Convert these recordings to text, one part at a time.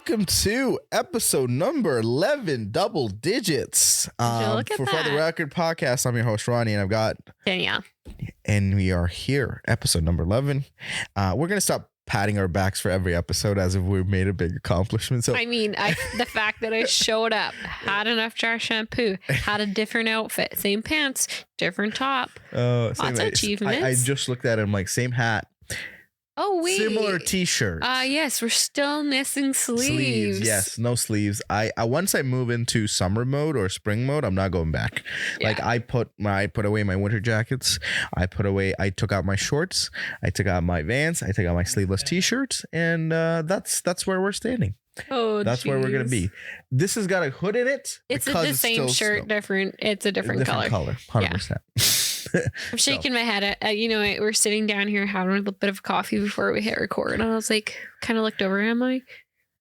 welcome to episode number 11, double digits. For the Record podcast, I'm your host, Rhoni, and I've got Danielle. And we are here, episode number 11. We're going to stop patting our backs for every episode as if we made a big accomplishment. So I mean, the fact that I showed up, had enough jar shampoo, had a different outfit, same pants, different top. Lots of achievements. I just looked at it. I'm like, same hat. Oh, wait. Similar t-shirt. Yes, we're still missing sleeves. Yes, no sleeves. I once I move into summer mode or spring mode, I'm not going back. Yeah. Like I put away my winter jackets. I took out my shorts. I took out my Vans. I took out my sleeveless t-shirts, and that's where we're standing. Oh, that's where we're gonna be. This has got a hood in it. It's the same shirt, different. It's a different color. 100%. I'm shaking my head at we're sitting down here having a little bit of coffee before we hit record, and I was like, kind of looked over and I'm like,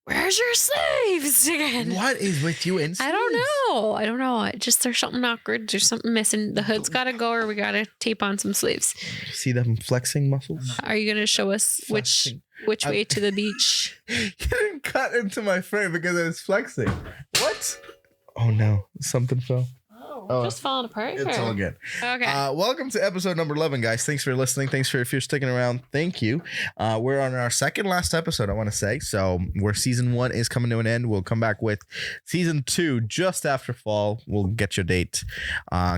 where's your sleeves again? What is with you in sleeves? I don't know. There's something awkward. There's something missing. The hood's got to go, or we got to tape on some sleeves. See them flexing muscles? Are you going to show us which way to the beach? You didn't cut into my frame because I was flexing. What? Oh no, something fell. Just falling apart here. It's all good. Okay. Welcome to episode number 11, guys. Thanks for listening. Thanks if you're sticking around. Thank you. We're on our second last episode, I want to say. So where season 1 is coming to an end, we'll come back with season 2 just after fall. We'll get your date.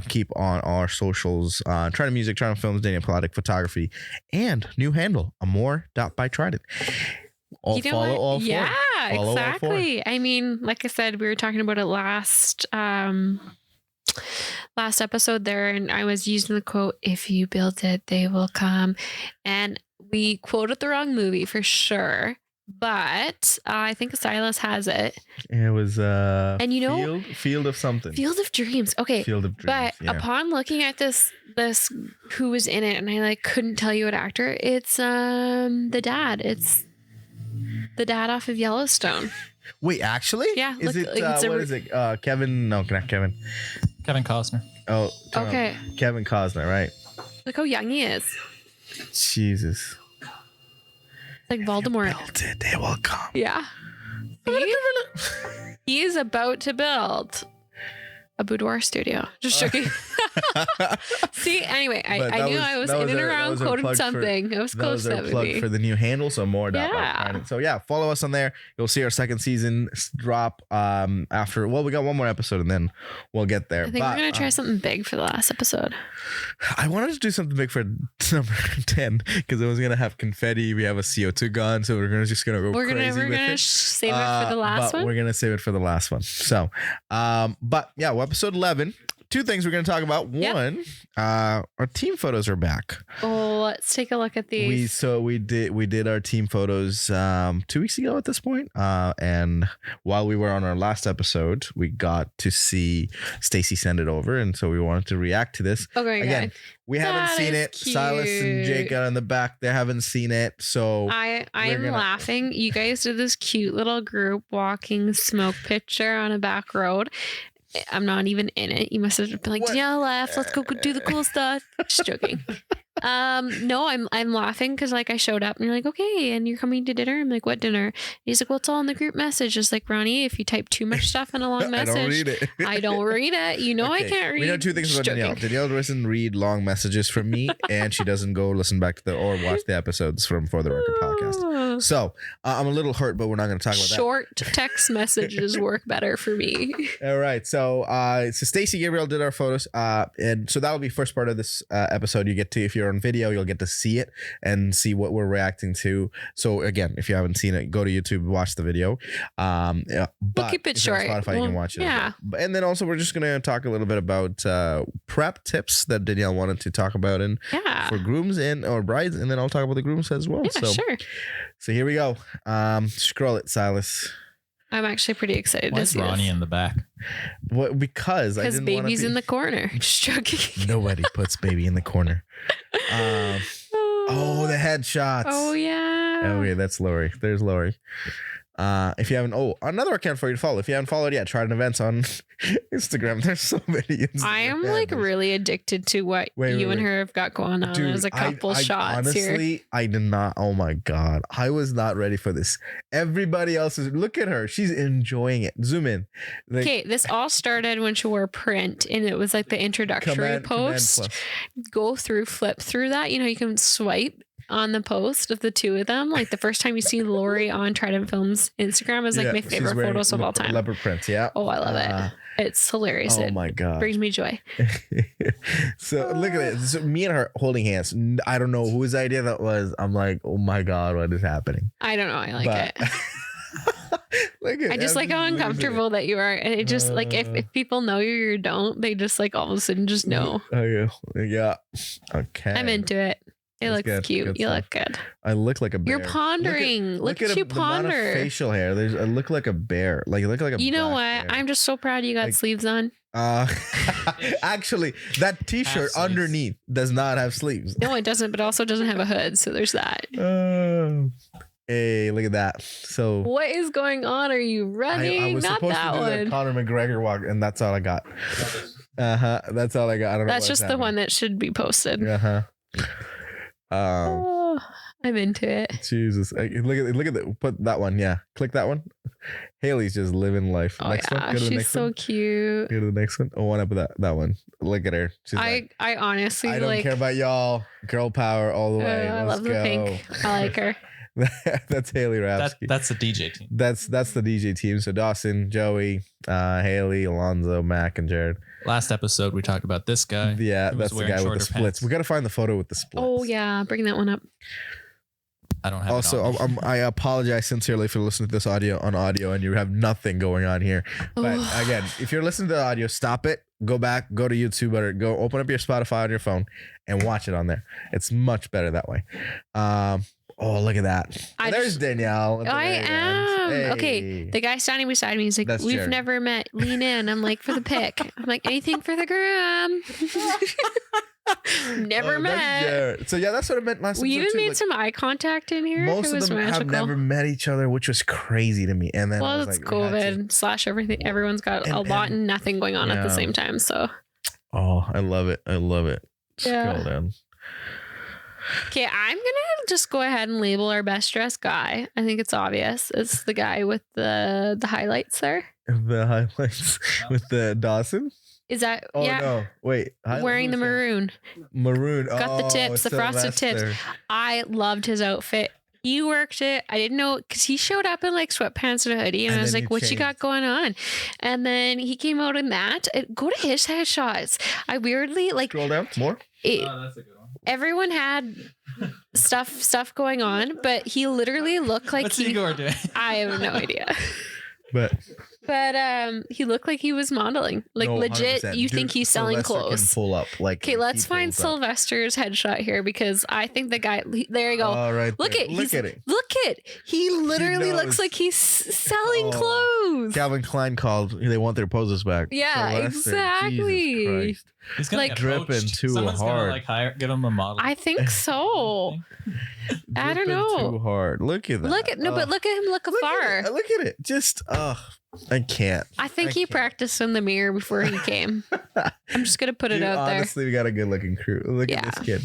Keep on our socials. Trident Music, Trident Films, Danielle Palladic Photography, and new handle, amor.bytrident. Follow all four. Yeah, exactly. I mean, like I said, we were talking about it last episode there, and I was using the quote, if you build it, they will come, and we quoted the wrong movie for sure, but I think Silas has it. It was and Field of something. Field of Dreams. Okay. Field of Dreams. But upon looking at this who was in it, and I couldn't tell you what actor, it's the dad. It's the dad off of Yellowstone. Wait, actually? Yeah. Is what is it? Kevin? No, not Kevin. Kevin Costner. Oh, okay. Kevin Costner, right? Look how young he is. Jesus. Like Voldemort. Build it, they will come. Yeah. He is about to build a boudoir studio. Just joking. See, anyway, I knew I was in and around quoting something. I was close to that movie. Plug for the new handle, so more. Yeah. So yeah, follow us on there. You'll see our second season drop after. Well, we got one more episode, and then we'll get there. I think we're gonna try something big for the last episode. I wanted to do something big for number 10 because it was gonna have confetti. We have a CO2 gun, so we're just gonna go crazy with it. We're gonna save it for the last one. We're gonna save it for the last one. So, but yeah, well, episode 11. Two things we're going to talk about. One, our team photos are back. Oh, let's take a look at these. We did our team photos 2 weeks ago at this point. And while we were on our last episode, we got to see Stacy send it over, and so we wanted to react to this. Okay, again. We haven't seen it. Cute. Silas and Jake out in the back, they haven't seen it. So I'm laughing. You guys did this cute little group walking smoke picture on a back road. I'm not even in it. You must have been like, Danielle left. Let's go do the cool stuff. Just joking. No, I'm laughing because I showed up and you're like, okay, and you're coming to dinner. I'm like, what dinner? And he's like, well, it's all in the group message. Just like, Rhoni, if you type too much stuff in a long message, I don't read it. I don't read it. You know, okay. I can't read. We know two things about Danielle. Danielle doesn't read long messages from me, and she doesn't go listen back to or watch the episodes from For the Record podcast. So I'm a little hurt, but we're not going to talk about that. Short text messages work better for me. All right. So Stacey Gabriel did our photos, and so that will be first part of this episode. You get to, if you're on video, you'll get to see it and see what we're reacting to. So again, if you haven't seen it, go to YouTube, watch the video. But we'll keep it short. Spotify, you can watch it. Yeah. And then also we're just going to talk a little bit about prep tips that Danielle wanted to talk about for grooms or brides, and then I'll talk about the grooms as well. Yeah, sure. So here we go. Scroll it, Silas. I'm actually pretty excited Why to is see Rhoni this. in the back? Because baby's in the corner. Just joking. Nobody puts baby in the corner. The headshots. Oh yeah. Okay, that's Lori. There's Lori. If you haven't, another account for you to follow. If you haven't followed yet, Trident Events on Instagram. There's so many. Instagram I am like really addicted to what you and her have got going on. Dude, There's a couple shots honestly, here. I did not. Oh my God. I was not ready for this. Everybody else is. Look at her. She's enjoying it. Zoom in. Like, Okay, this all started when she wore print and it was like the introductory post. Go through, flip through that. You know, you can swipe on the post of the two of them. Like the first time you see Lori on Trident Films Instagram is like my favorite photos of all time. Leopard print, yeah. Oh, I love it. It's hilarious. Oh my God. Brings me joy. So look at it. So me and her holding hands. I don't know whose idea that was. I'm like, oh my God, what is happening? I don't know. I like it. Look at I just like how uncomfortable that you are. And it just like if people know you or don't, they just like all of a sudden just know. Oh yeah. Okay. I'm into it. It looks good. cute. Good you stuff. look good. I look like a bear. You're pondering. Look at you ponder. The amount of facial hair. I look like a bear. Like you look like a. You know what? bear. I'm just so proud you got Like, sleeves on. Actually, that T-shirt underneath does not have sleeves. No, it doesn't. But also doesn't have a hood. So there's that. Hey, look at that. So what is going on? Are you running? I was Not supposed that to do one. that Conor McGregor walk, and that's all I got. That's all I got. I don't know. That's just the one that should be posted. Oh, I'm into it. Jesus, look at that. Put that one. Yeah, click that one. Haley's just living life. Oh next yeah, one. Go to the she's next so one. cute. Go to the next one. Oh, one up with that one. Look at her. She's I honestly I don't like. care about y'all. Girl power all the way. I Let's love the go. pink. I like her. That's Haley Rapsky. That's the DJ team. That's the DJ team. So Dawson, Joey, Haley, Alonzo, Mac, and Jared. Last episode we talked about this guy. Yeah, who that's was the wearing guy with the shorter splits. pants. We got to find the photo with the splits. Oh yeah, bring that one up. I don't have. Also, it on. I apologize sincerely for listening to this audio and you have nothing going on here. But again, if you're listening to the audio, stop it. Go back, go to YouTube, or go open up your Spotify on your phone and watch it on there. It's much better that way. Oh, look at that. There's Danielle. I am. Hey. Okay. The guy standing beside me, he's like, That's we've Jared. never met. Lean in. I'm like, for the pic. I'm like, anything for the gram. Never That's met. Jared. So yeah, that's what I meant last We episode even too. made Like, some eye contact in here. most It of was them have magical. never met each other, which was crazy to me. And then I Well, was it's like, we had to- COVID / everything. Everyone's got a lot and nothing going on at the same time. So Oh, I love it. I love it. Yeah. Scroll down. okay, I'm gonna just go ahead and label our best dressed guy. I think it's obvious. It's the guy with the highlights there. The highlights with the Dawson. Is that Oh yeah? no! Wait, Wearing the maroon. Maroon. Got the tips, the frosted tips. Sylvester. I loved his outfit. He worked it. I didn't know because he showed up in like sweatpants and a hoodie, and I was then like, you "What you got changed. going on?" And then he came out in that. Go to his headshots. I weirdly like Scroll down more. it, that's a good one. everyone had stuff going on, but he literally looked like What's he. Igor doing? I have no idea. But He looked like he was modeling. Like no, legit, 100%. you Dude, think he's selling Sylvester can clothes. pull up like. Okay, let's he find pulls up. Sylvester's headshot here because I think the guy. There you go. All right. Look there. at Look at it. Look at he literally knows. looks like he's selling Oh. clothes. Calvin Klein called. They want their poses back. Yeah, Sylvester, exactly. Jesus Christ. He's gonna Like- get Dripping poached. too Someone's hard. Gonna give him a model. I think so. I don't Dripping know. Too hard. Look at that. Look at but look at him look Look afar. at it. Look at it. Just I can't. I think I he can't. practiced in the mirror before he came. I'm just gonna put it Dude, out there. honestly, we got a good looking crew. Look at Yeah. this kid.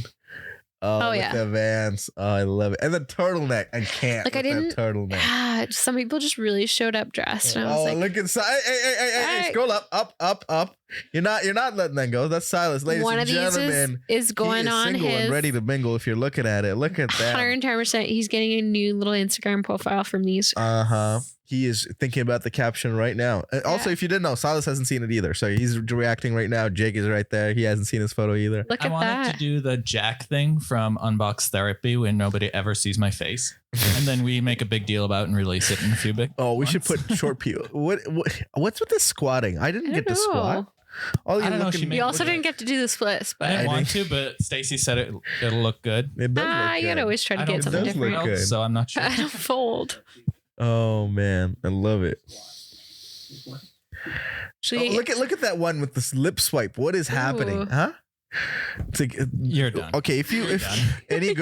Oh, with yeah. the Vans. Oh, I love it. And the turtleneck. I can't. Like, I with that didn't- turtleneck. Ah, some people just really showed up dressed, and I was Oh, like, look inside. Hey, Hey. scroll up. You're not letting that go. That's Silas. Ladies one and of these gentlemen. is going he is on single his and ready to mingle if you're looking at it. Look at that. 110%. He's getting a new little Instagram profile from these. Uh-huh. He is thinking about the caption right now. Also, Yeah. if you didn't know, Silas hasn't seen it either. So he's reacting right now. Jake is right there. He hasn't seen his photo either. Look I at wanted that. to do the Jack thing from Unbox Therapy when nobody ever sees my face, and then we make a big deal about it and release it in a few big. Oh, we should months. put short people. What's with this squatting? I didn't I get don't to squat. know. All I you don't know, looking. she made- You also Look at didn't get to do the splits, I but didn't I want to, but Stacy said it'll look good. It does look you good. gotta always try to I get don't something It does look different. good. So I'm not sure. I don't fold. Oh man, I love it. So Oh, look at that one with this lip swipe. What is happening? Ooh. Huh? It's like You're done. Okay, if done. any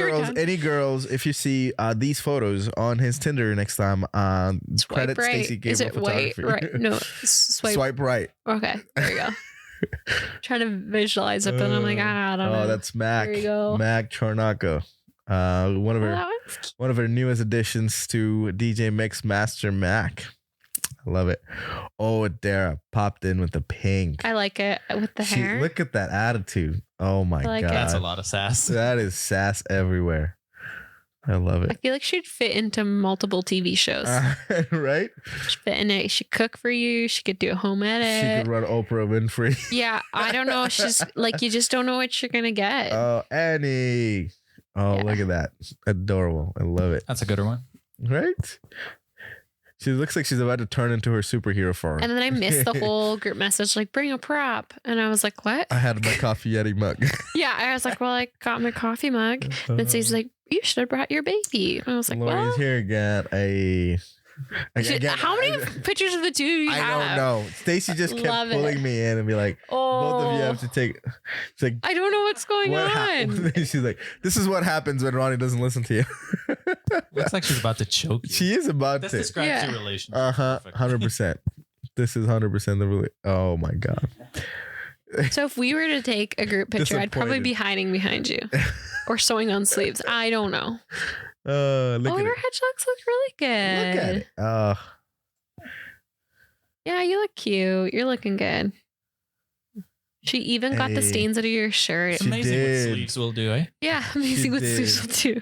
girls, if you see these photos on his Tinder next time, credit right. Stacey Is Gabriel it white? Photography. Right. No. Swipe right. Okay. There you go. Trying to visualize it, but I'm like, I don't know. Oh, that's Mac. There you go. Mac Charnaco. One of her newest additions to DJ Mix Master Mac. I love it. Oh, Dara popped in with the pink. I like it with the hair. Look at that attitude. Oh my like God. it. That's a lot of sass. That is sass everywhere. I love I it. feel like she'd fit into multiple TV shows. Right? She'd fit in it. She'd cook for you. She could do a home She edit. could run Oprah Winfrey. Yeah, I don't know. She's like, you just don't know what you're gonna get. Oh, Annie. Oh, Yeah. look at that. Adorable. I love it. That's a good one. Right? She looks like she's about to turn into her superhero form. And then I missed the whole group message, like, bring a prop. And I was like, what? I had my coffee Yeti mug. Yeah, I was like, well, I got my coffee mug. Then Stacey's like, you should have brought your baby. And I was like, Lori's well, here again. how many pictures of the two do you I have? don't know. Stacey just kept Love it. pulling me in and be like, both of you have to take. It's like, I don't know what's going what on. happened? She's like, this is what happens when Rhoni doesn't listen to you. Looks like she's about to choke you. She is about This to. describes Yeah. your relationship. 100%. This is 100% the really. Oh my God. So if we were to take a group picture, I'd probably be hiding behind you or sewing on sleeves. I don't know. Look at your it. hedgehogs look really good. Look at it. Yeah, you look cute. You're looking good. She even got the Hey. stains out of your shirt. It's She amazing did. what sleeves will do, eh? Yeah, amazing with did. Susan too.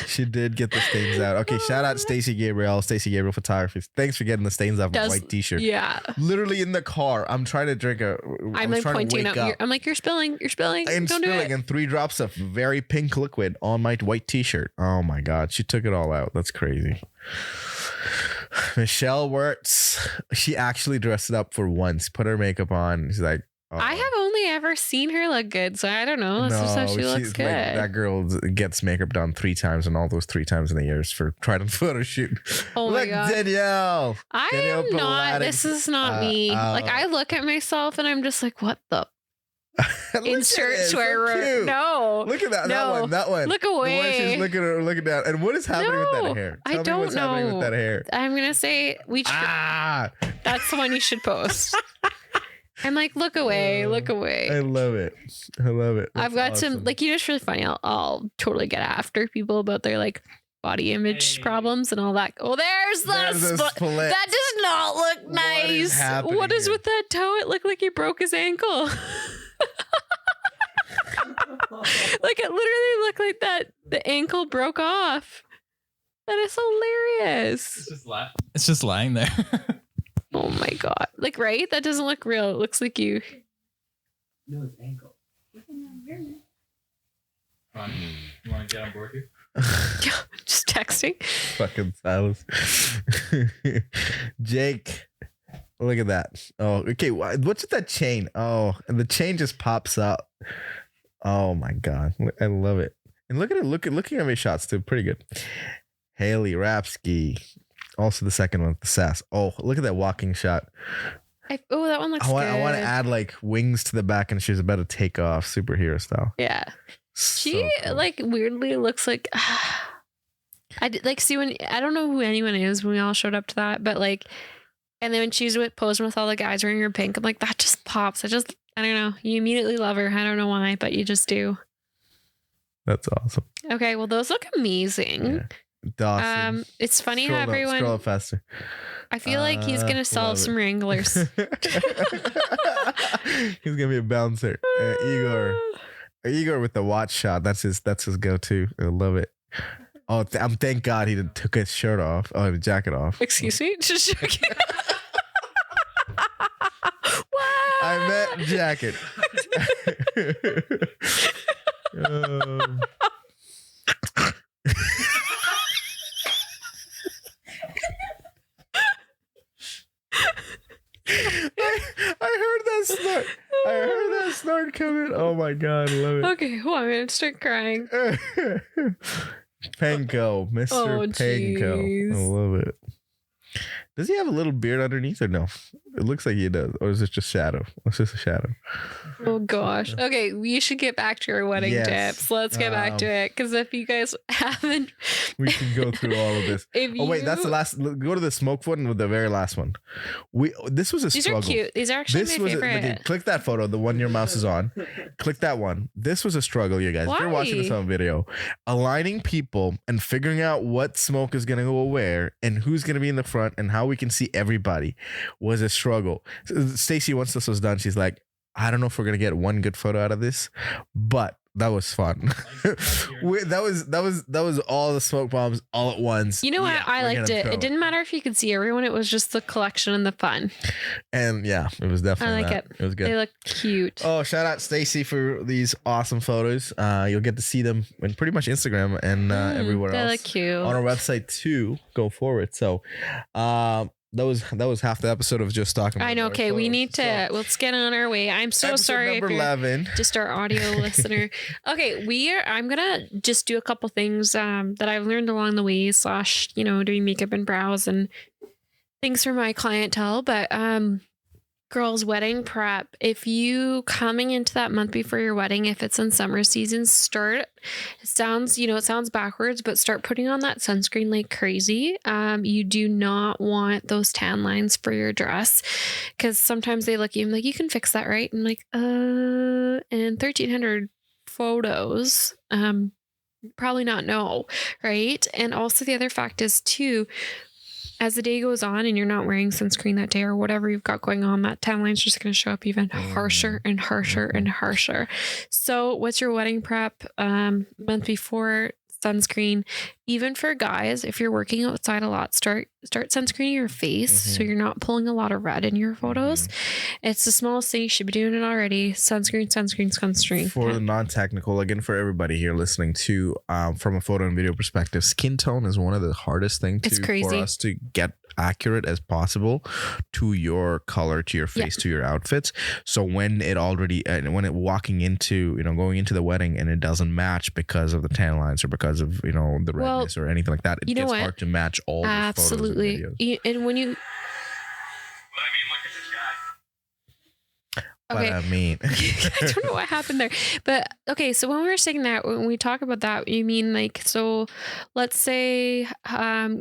She did get the stains out. Okay, shout out Stacey Gabriel Photography. Thanks for getting the stains off my white t-shirt. Yeah. Literally in the car, I'm trying to drink I'm like pointing out. I'm like, you're spilling. You're spilling. I'm Don't do spilling it. and 3 drops of very pink liquid on my white t-shirt. Oh my God, she took it all out. That's crazy. Michelle Wirtz, she actually dressed it up for once, put her makeup on. She's like, oh. I have only ever seen her look good, so I don't know. That's just how she looks she's good. like, that girl gets makeup done 3 times, and all those 3 times in the years for Trident Photoshoot. Oh my Look, God. Danielle. I Danielle am not. Pilates. This is not me. Like I look at myself and I'm just like, what the Look insert at it, swear so word? cute. No. Look at that. No. That one. Look The one away. she's looking down. And what is happening with No, that hair? I Tell me what's don't happening know. with that hair. I'm gonna say that's the one you should post. I'm like, look away, look away. I love it. I love it. I've got some like, you know, it's really funny. I'll totally get after people about their like body image problems and all that. Oh, there's There's a the split. that does not look What nice. is happening What is here? with that toe? It looked like he broke his ankle. Like it literally looked like that the ankle broke off. That is hilarious. It's just lying there. Oh my God. Like, right? That doesn't look real. It looks like you. No, it's ankle. Ron, you want to get on board here? Just texting. Fucking Silas. Jake. Look at that. Oh, okay. What's with that chain? Oh, and the chain just pops up. Oh my God. I love it. And look at it. Looking at my shots too. Pretty good. Haley Rapsky. Also the second one, the sass. Oh, look at that walking shot. Oh, that one looks I good. want to add like wings to the back, and she's about to take off superhero style. Yeah. So She cool. like weirdly looks like I did, like see when I don't know who anyone is when we all showed up to that, but like, and then when she's posing with all the guys wearing her pink, I'm like, that just pops. I don't know. You immediately love her. I don't know why, but you just do. That's awesome. Okay, well those look amazing. Yeah. Dawson. It's funny how everyone. Scroll up faster. I feel like he's gonna sell love some it. Wranglers. He's gonna be a bouncer. Igor with the watch shot. That's his go-to. I love it. Oh, thank God he took his shirt off. Oh, the jacket off. Excuse me. Just joking. I meant jacket. I heard that snort. I heard that snort coming. Oh my God, I love it. Okay, well, I'm gonna start crying. Panko, Mr. Oh, Panko. jeez. I love it. Does he have a little beard underneath or no? It looks like he does. Or is it just shadow? It's just a shadow. Oh gosh. Okay, we should get back to our wedding Yes. tips. Let's get back to it. Because if you guys haven't, We can go through all of this. Oh wait, that's the last. Go to the smoke one with the very last one. This was a these struggle. are cute. These are actually my favorite. Click that photo, the one your mouse is on. Click that one. This was a struggle, you guys. If you're watching this on video, aligning people and figuring out what smoke is gonna go where and who's gonna be in the front and how we can see everybody was a struggle. Stacy, once this was done, she's like, I don't know if we're gonna get one good photo out of this, but that was fun. that was all the smoke bombs all at once. You know what? I liked it. It didn't matter if you could see everyone. It was just the collection and the fun. And yeah, it was definitely. I like it. It was good. They look cute. Oh, shout out Stacy for these awesome photos. You'll get to see them in pretty much Instagram and everywhere else. They look cute on our website too. Go forward. So, that was half the episode of just talking about I know. Okay, photos. we need to. Let's get on our way. I'm so Episode sorry number if you're 11. just our audio listener. Okay, I'm gonna just do a couple things that I've learned along the way. / doing makeup and brows and things for my clientele. But girls, wedding prep. If you coming into that month before your wedding, if it's in summer season, it sounds backwards, but start putting on that sunscreen like crazy. You do not want those tan lines for your dress because sometimes they look at you like, you can fix that, right? And like, and 1,300 photos, probably not no, right? And also the other fact is too, as the day goes on and you're not wearing sunscreen that day or whatever you've got going on, that tan line's just going to show up even harsher and harsher and harsher. So what's your wedding prep? Month before, sunscreen. Even for guys, if you're working outside a lot, start sunscreening your face so you're not pulling a lot of red in your photos. It's the smallest thing. You should be doing it already. Sunscreen. For the non-technical, again, for everybody here listening to, from a photo and video perspective, skin tone is one of the hardest things for us to get accurate as possible to your color, to your face, to your outfits. So when it walking into, going into the wedding and it doesn't match because of the tan lines or because of, the redness or anything like that, it gets hard to match all the photos and videos. And when you... Okay. What I mean. I don't know what happened there. But okay, so when we were saying that, when we talk about that, you mean like, so let's say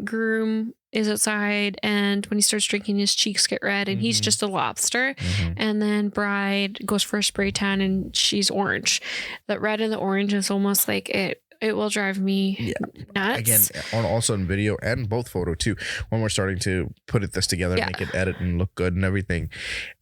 groom is outside and when he starts drinking his cheeks get red and he's just a lobster, and then bride goes for a spray tan and she's orange. The red and the orange is almost like it will drive me nuts. Again, also in video and both photo too, when we're starting to put this together, make it edit and look good and everything,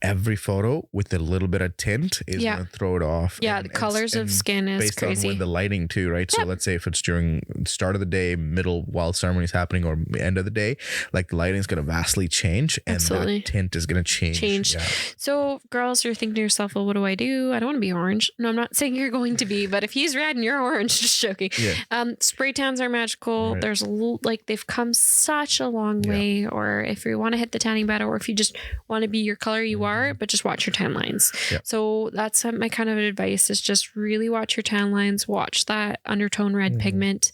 every photo with a little bit of tint is going to throw it off. Yeah, the colors of skin is based crazy. On when the lighting too, right? So let's say if it's during start of the day, middle while ceremony is happening, or end of the day, like the lighting is going to vastly change and the tint is going to change. Yeah. So girls, you're thinking to yourself, well, what do? I don't want to be orange. No, I'm not saying you're going to be, but if he's red and you're orange, just joking. Yeah. Spray tans are magical. Right. There's they've come such a long way. Or if you want to hit the tanning bed, or if you just want to be your color you are, but just watch your tan lines. Yep. So that's my kind of advice is just really watch your tan lines, watch that undertone red pigment.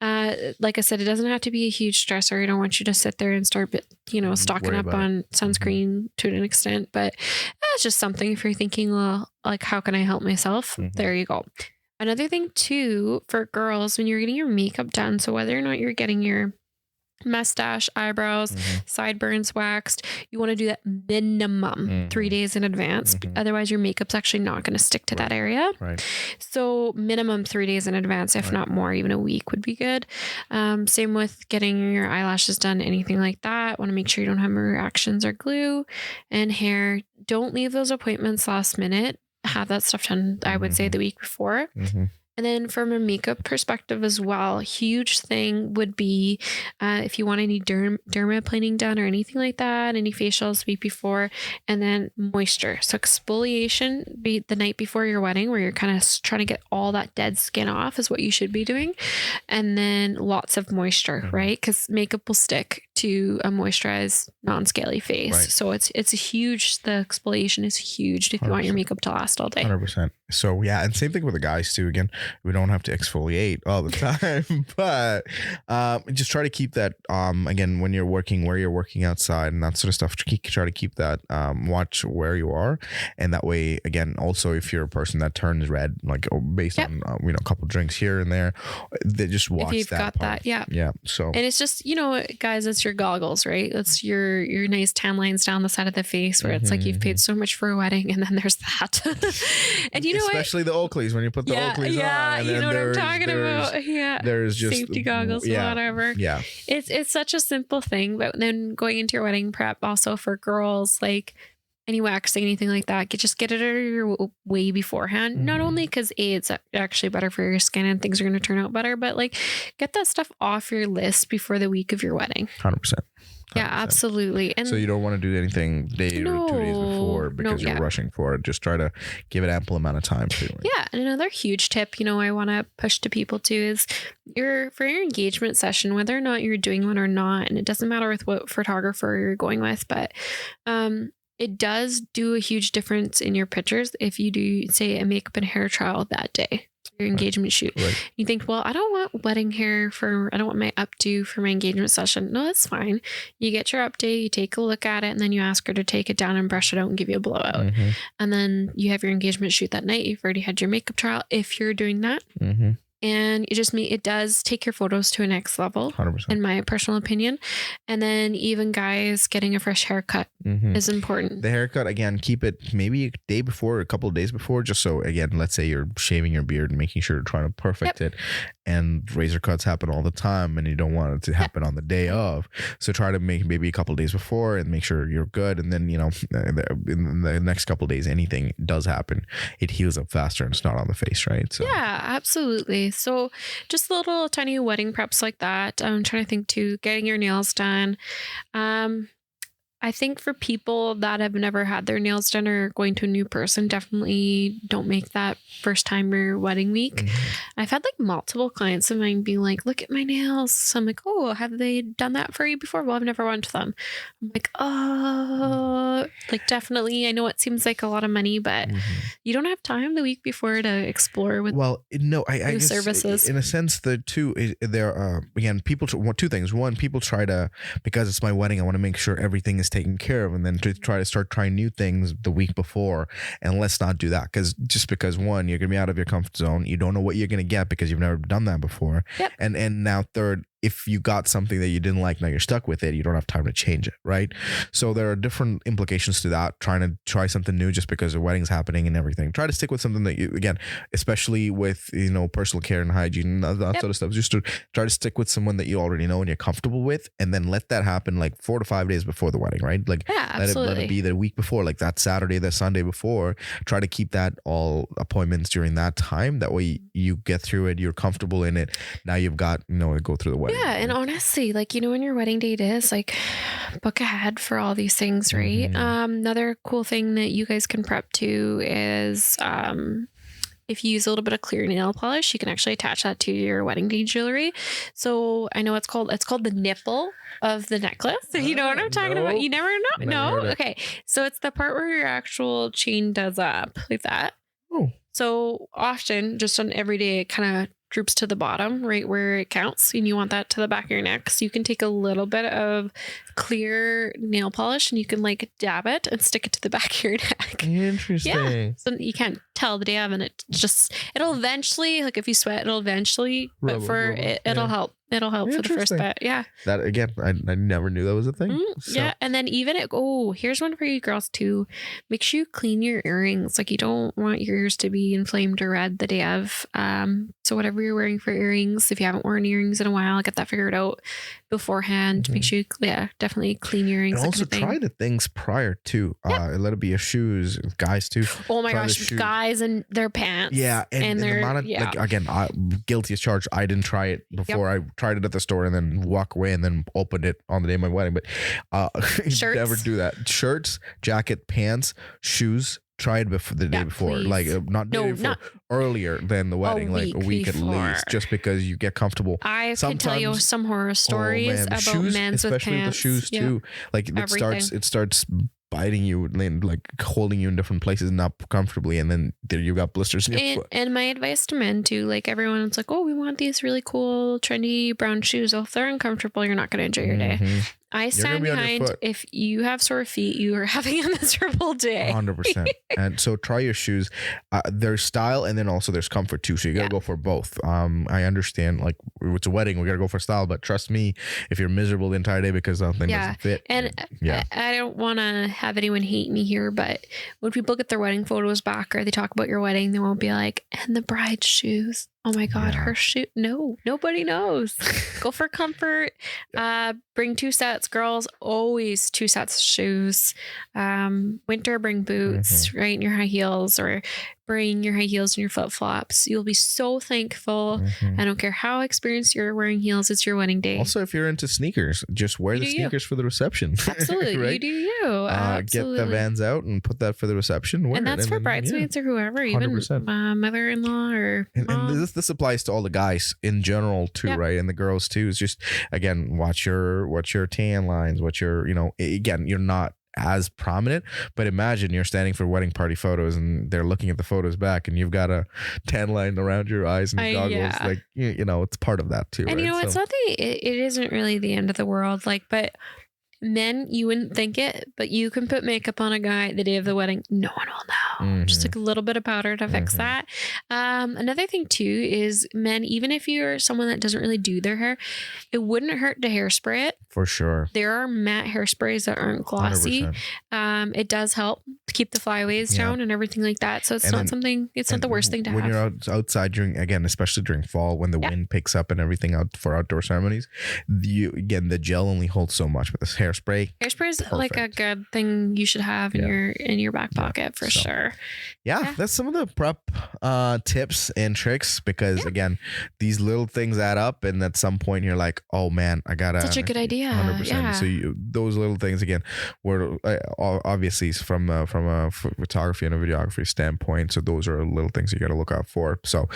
Like I said, it doesn't have to be a huge stressor. I don't want you to sit there and start, stocking up on sunscreen to an extent, but that's just something if you're thinking, well, like, how can I help myself? There you go. Another thing too, for girls, when you're getting your makeup done, so whether or not you're getting your mustache, eyebrows, sideburns waxed, you want to do that minimum 3 days in advance. Otherwise your makeup's actually not going to stick to that area. Right. So minimum 3 days in advance, if not more, even a week would be good. Same with getting your eyelashes done, anything like that. Want to make sure you don't have reactions or glue. And hair, don't leave those appointments last minute. Have that stuff done, I would say, the week before. And then from a makeup perspective as well, huge thing would be if you want any dermaplaning done or anything like that, any facials the week before, and then moisture. So exfoliation be the night before your wedding, where you're kind of trying to get all that dead skin off is what you should be doing. And then lots of moisture, right? Because makeup will stick. to a moisturized, non-scaly face. Right. So it's a huge, the exfoliation is huge if you want your 100%. makeup to last all day. 100%. So yeah, and same thing with the guys too. Again, we don't have to exfoliate all the time, but just try to keep that. Again, when you're working, where you're working outside and that sort of stuff, try to keep that. Watch where you are, and that way, again, also if you're a person that turns red, like based on a couple drinks here and there, they just watch if you've that got part. that, yeah. Yeah. So And it's just, guys, it's your goggles, right? It's your nice tan lines down the side of the face where it's like you've paid so much for a wedding, and then there's that. And you know especially the Oakleys, when you put the Oakleys on. Yeah, and you then know what I'm talking about. Yeah. There's just safety goggles, whatever. Yeah. It's such a simple thing, but then going into your wedding prep also for girls, like any waxing, anything like that, just get it out of your way beforehand. Not only because it's actually better for your skin and things are going to turn out better, but like get that stuff off your list before the week of your wedding. 100%. Yeah, absolutely. And so you don't want to do anything day or 2 days before because you're rushing for it. Just try to give it ample amount of time. Yeah. And another huge tip, I want to push to people too is for your engagement session, whether or not you're doing one or not, and it doesn't matter with what photographer you're going with, but it does do a huge difference in your pictures if you do, say, a makeup and hair trial that day. Your engagement shoot. Right. You think, well, I don't want wedding hair I don't want my updo for my engagement session. No, that's fine. You get your updo, you take a look at it, and then you ask her to take it down and brush it out and give you a blowout. And then you have your engagement shoot that night. You've already had your makeup trial if you're doing that. And it does take your photos to a next level, 100%. in my personal opinion. And then even guys getting a fresh haircut is important. The haircut, again, keep it maybe a day before, a couple of days before, just so, again, let's say you're shaving your beard and making sure you're trying to perfect it. And razor cuts happen all the time and you don't want it to happen on the day of. So try to make maybe a couple of days before and make sure you're good. And then, in the next couple of days, anything does happen, it heals up faster and it's not on the face, right? So yeah, absolutely. So just little tiny wedding preps like that. I'm trying to think too, getting your nails done. I think for people that have never had their nails done or going to a new person, definitely don't make that first timer wedding week. I've had like multiple clients of mine being like, look at my nails. So I'm like, oh, have they done that for you before? Well, I've never went to them. I'm like, oh, like definitely. I know it seems like a lot of money, but you don't have time the week before to explore with I guess services. In a sense, the two, there are, again, people want two things. One, people try to, because it's my wedding, I want to make sure everything is taken care of, and then to try to start trying new things the week before. And let's not do that, because one, you're gonna be out of your comfort zone. You don't know what you're gonna get because you've never done that before. And now third, if you got something that you didn't like, now you're stuck with it, you don't have time to change it, right? So there are different implications to that. Trying to try something new just because the wedding's happening and everything. Try to stick with something that you, again, especially with, personal care and hygiene, that sort of stuff, just to try to stick with someone that you already know and you're comfortable with, and then let that happen like 4 to 5 days before the wedding, right? Like let it be the week before, like that Saturday, the Sunday before. Try to keep that all appointments during that time. That way you get through it, you're comfortable in it. Now you've got, to go through the wedding. Yeah, and honestly, like, when your wedding date is, like, book ahead for all these things, right? Another cool thing that you guys can prep to is if you use a little bit of clear nail polish, you can actually attach that to your wedding day jewelry. So I know it's called the nipple of the necklace. You know what I'm talking about? You never know? No? Okay. So it's the part where your actual chain does up like that. Oh. So often, just on every day, it kind of droops to the bottom, right where it counts, and you want that to the back of your neck. So you can take a little bit of clear nail polish and you can like dab it and stick it to the back of your neck. Interesting. Yeah. So you can't tell the day of, and it'll eventually, like if you sweat, it'll eventually, but it'll help. It'll help for the first bit. Yeah. That again, I never knew that was a thing. Yeah. And then even here's one for you girls too. Make sure you clean your earrings. Like you don't want your ears to be inflamed or red the day of. So whatever you're wearing for earrings, if you haven't worn earrings in a while, get that figured out beforehand. Make sure you definitely clean your earrings. And also try the things prior to. Let it be your shoes, guys too. Oh my gosh, guys and their pants. Yeah. And their amount of, like, again, guilty as charged. I didn't try it before. I tried it at the store and then walk away and then opened it on the day of my wedding. But never do that. Shirts, jacket, pants, shoes. try it before the day Yeah, before, please. like not the No, day before, not- earlier than the wedding, like a week week at before. least, just because you get comfortable. I can tell you Sometimes- some horror stories Oh, man. about shoes, men's with especially pants. the shoes Yeah. too. Like Everything. it starts biting you, and like holding you in different places, not comfortably, and then there you got blisters in your foot. And my advice to men too, like everyone's like, oh, we want these really cool, trendy brown shoes. Well, if they're uncomfortable, you're not going to enjoy your day. Mhm. I gonna stand be on your behind. foot. If you have sore feet, you are having a miserable day. 100%. And so try your shoes. There's style, and then also there's comfort too. So you gotta go for both. I understand, like it's a wedding, we gotta go for style, but trust me, if you're miserable the entire day because something doesn't fit, And I don't want to have anyone hate me here, but when people get their wedding photos back or they talk about your wedding, they won't be like, and the bride's shoes. Oh my God, her shoe. No, nobody knows. Go for comfort. Bring 2 sets, girls. Always 2 sets of shoes. Winter, bring boots, right? And your high heels, or bring your high heels and your flip flops. You'll be so thankful. I don't care how experienced you're wearing heels. It's your wedding day. Also, if you're into sneakers, just wear the sneakers for the reception. Absolutely. Right? You do you. Absolutely. Get the Vans out and put that for the reception. Wear And that's for bridesmaids or whoever, even 100%. mother-in-law or And mom. this applies to all the guys in general too, right? And the girls too. It's just, again, watch your tan lines, again, you're not as prominent, but imagine you're standing for wedding party photos and they're looking at the photos back and you've got a tan line around your eyes and your goggles. Like, it's part of that too. And right? it's not it isn't really the end of the world. Like, but men, you wouldn't think it, but you can put makeup on a guy the day of the wedding. No one will know. Just like a little bit of powder to fix that. Another thing too is men, even if you're someone that doesn't really do their hair, it wouldn't hurt to hairspray it. For sure. There are matte hairsprays that aren't glossy. 100%. It does help to keep the flyaways down and everything like that. So it's not the worst thing to have. When you're outside especially during fall, when the wind picks up and everything out for outdoor ceremonies, the gel only holds so much, but this hairspray is like a good thing you should have in your back pocket for sure. That's some of the prep tips and tricks, because again, these little things add up, and at some point you're like, oh man, I gotta, such a good idea. 100%. So those little things again were obviously from a photography and a videography standpoint, so those are little things you got to look out for. So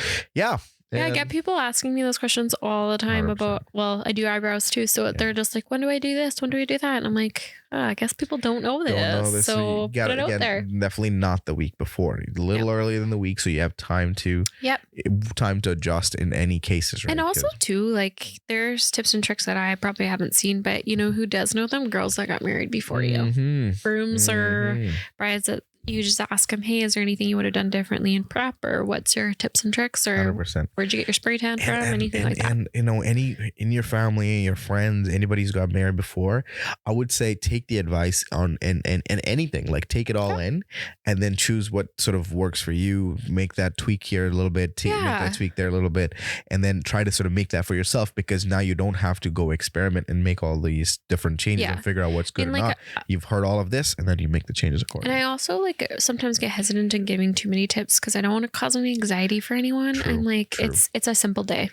I get people asking me those questions all the time 100%. about, well, I do eyebrows too. So they're just like, when do I do this? When do I do that? And I'm like, I guess people don't know this. So you gotta, put it out there. Definitely not the week before. A little earlier than the week, so you have time to adjust in any cases. Right? And also too, like there's tips and tricks that I probably haven't seen, but you know who does know them? Girls that got married before you. Grooms or brides that you just ask them, hey, is there anything you would have done differently in prep, or what's your tips and tricks, or 100%. where'd you get your spray tan from, anything like that. And any in your family, your friends, anybody who's got married before, I would say take the advice on and anything, like take it all in, and then choose what sort of works for you. Make that tweak here a little bit, make that tweak there a little bit, and then try to sort of make that for yourself, because now you don't have to go experiment and make all these different changes and figure out what's good or not. You've heard all of this, and then you make the changes accordingly. And I also sometimes get hesitant in giving too many tips because I don't want to cause any anxiety for anyone. I'm like, it's a simple day.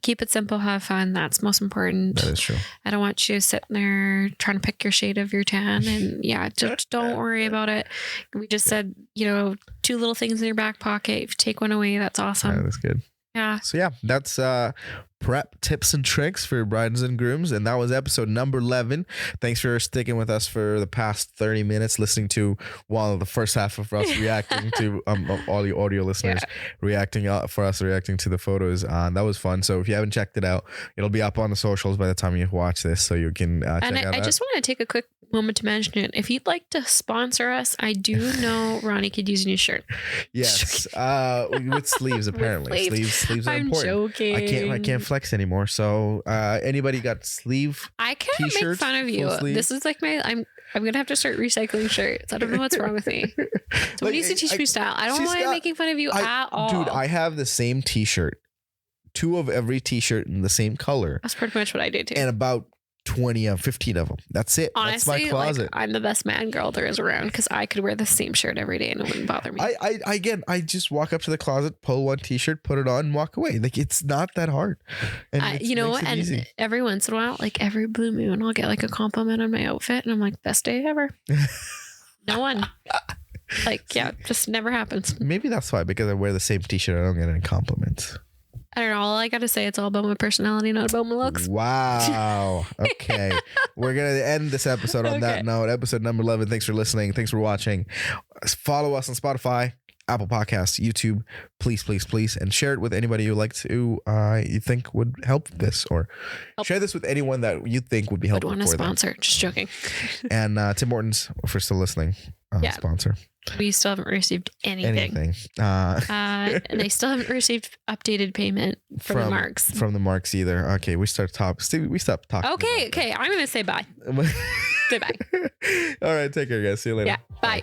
Keep it simple, have fun. That's most important. That is true. I don't want you sitting there trying to pick your shade of your tan, and just don't worry about it. We just said, 2 little things in your back pocket. If you take one away, that's awesome. Yeah, that's good. Yeah. So that's prep tips and tricks for brides and grooms, and that was episode number 11. Thanks for sticking with us for the past 30 minutes, listening to the first half of us reacting to all the audio listeners reacting to the photos. That was fun. So if you haven't checked it out, it'll be up on the socials by the time you watch this, so you can check and out. I just want to take a quick moment to mention it. If you'd like to sponsor us, I do know Rhoni could use a new shirt. Yes, with sleeves apparently. Sleeves are I'm important. joking. I can't flex anymore. So anybody got sleeve? I can't make T-shirts, fun of you. full sleeve? This is like I'm gonna have to start recycling shirts. I don't know what's wrong with me. Someone needs to teach me style. I don't mind making fun of you at all. Dude, I have the same t-shirt, 2 of every t-shirt in the same color, That's pretty much what I do too. and about 15 of them. That's it. Honestly, that's my closet. I'm the best man girl there is around, because I could wear the same shirt every day and it wouldn't bother me. I just walk up to the closet, pull one t-shirt, put it on, and walk away. Like, it's not that hard. And and easy. every once in a while, like every blue moon, I'll get like a compliment on my outfit, and I'm like, best day ever. No one. Like, yeah, just never happens. Maybe that's why, because I wear the same t-shirt, I don't get any compliments. I don't know. All I got to say, it's all about my personality, not about my looks. Wow. Okay. We're going to end this episode on that note. Episode number 11. Thanks for listening. Thanks for watching. Follow us on Spotify, Apple Podcasts, YouTube, please, and share it with anybody you like to, you think would help this, or share this with anyone that you think would be helpful. Would want to sponsor. Just joking. And Tim Hortons, if we're still listening, sponsor. We still haven't received anything. And they still haven't received updated payment from the marks. From the marks either. Okay, we stopped talking. Okay. I'm gonna say bye. Say bye. All right, take care, guys. See you later. Yeah. Bye.